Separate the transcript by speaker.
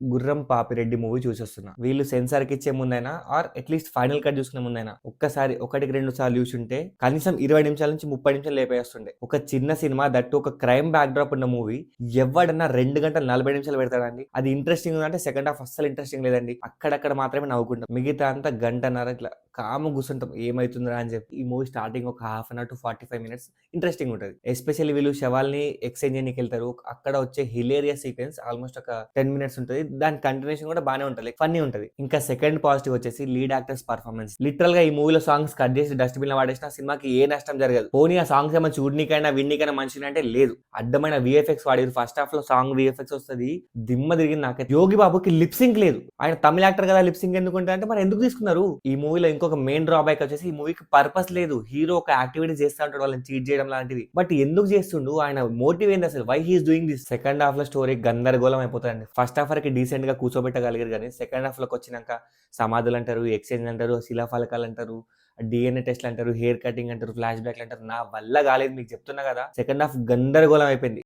Speaker 1: గుర్రం పాపిరెడ్డి మూవీ చూసొస్తున్నా. వీళ్ళు సెన్సార్‌కి ఇచ్చే ముందైనా ఆర్ అట్‌లీస్ట్ ఫైనల్ కట్ చూసుకునే ముందైనా ఒక్కసారి ఒకటికి 2 సార్లు చూసుంటే కనీసం 20 నిమిషాల నుంచి 30 నిమిషాలు లేపేస్తుండే. ఒక చిన్న సినిమా దట్టు ఒక క్రైమ్ బ్యాక్ డ్రాప్ ఉన్న మూవీ ఎవ్వడన్నా 2 గంటలు 40 నిమిషాలు పెడతాడండి. అది ఇంట్రెస్టింగ్ ఉందంటే సెకండ్ హాఫ్ అస్సలు ఇంట్రెస్టింగ్ లేదండి. అక్కడక్కడ మాత్రమే నవ్వుకుంటాం. మిగతా అంతా గంటన్నర ఇట్లా కామ్‌గా కూర్చుంటాం. ఏమైతుందిరా అని చెప్పి. ఈ మూవీ స్టార్టింగ్ ఒక half an hour to 45 minutes interesting ఉంటది. ఎస్పెషల్లీ వీళ్ళు శవాల్ని ఎక్స్‌చేంజ్ చేయనీకెళ్తారు. అక్కడ వచ్చే హిలేరియస్ సీక్వెన్స్ ఆల్మోస్ట్ ఒక 10 మినిట్స్ ఉంటది. దాని కంటిన్యూషన్ కూడా బానే ఉంటది. లైక్ ఫన్నీ ఉంటది. ఇంకా సెకండ్ పాజిటివ్ వచ్చేసి లీడ్ యాక్టర్స్ పర్ఫార్మెన్స్. లిటరల్ గా ఈ మూవీలో సాంగ్స్ కట్ చేసి డస్ట్‌బిన్ లో పడేసిన ఆ సినిమాకి ఏ నష్టం జరగదు. పోనీ ఆ సాంగ్స్ ఏమైనా చూడనీకైనా విననీకైనా మంచిగా అంటే లేదు. అడ్డమైన వీఎఫ్ఎక్స్ వాడిరు. ఫస్ట్ హాఫ్ లో సాంగ్ వీఎఫ్ఎక్స్ వస్తది. దిమ్మ తిరిగింది నాకైతే. యోగి బాబుకి లిప్ సింక్ లేదు. ఆయన తమిళ యాక్టర్ కదా లిప్ సింక్ ఎందుకు అంటే మరి ఎందుకు తీసుకున్నారు? ఈ మూవీలో ఇంకొక మెయిన్ డ్రాబ్యాక్ వచ్చేసి ఈ మూవీకి పర్పస్ లేదు. హీరో ఒక యాక్టివిటీ చేస్తా ఉంటాడు వాళ్ళని చీట్ చేయడం లాంటిది. బట్ ఎందుకు చేస్తుండు? ఆయన మోటివ్ ఏంది అసలు? Why he's doing this? Second half లో స్టోరీ గందరగోళం అయిపోతుందండి. ఫస్ట్ హాఫ్ వరకు డీసెంట్ గా కూర్చోబెట్టగలిగారు కానీ సెకండ్ హాఫ్ లోకి వచ్చినాక సమాధులు అంటారు, ఎక్స్చేంజ్ అంటారు, శిలాఫలకాలు అంటారు, డిఎన్ఏ టెస్ట్లు అంటారు, హెయిర్ కటింగ్ అంటారు, ఫ్లాష్ బ్యాక్లు అంటారు. నా వల్ల కాలేదు మీకు చెప్తున్నా కదా. సెకండ్ హాఫ్ గందరగోళం అయిపోయింది.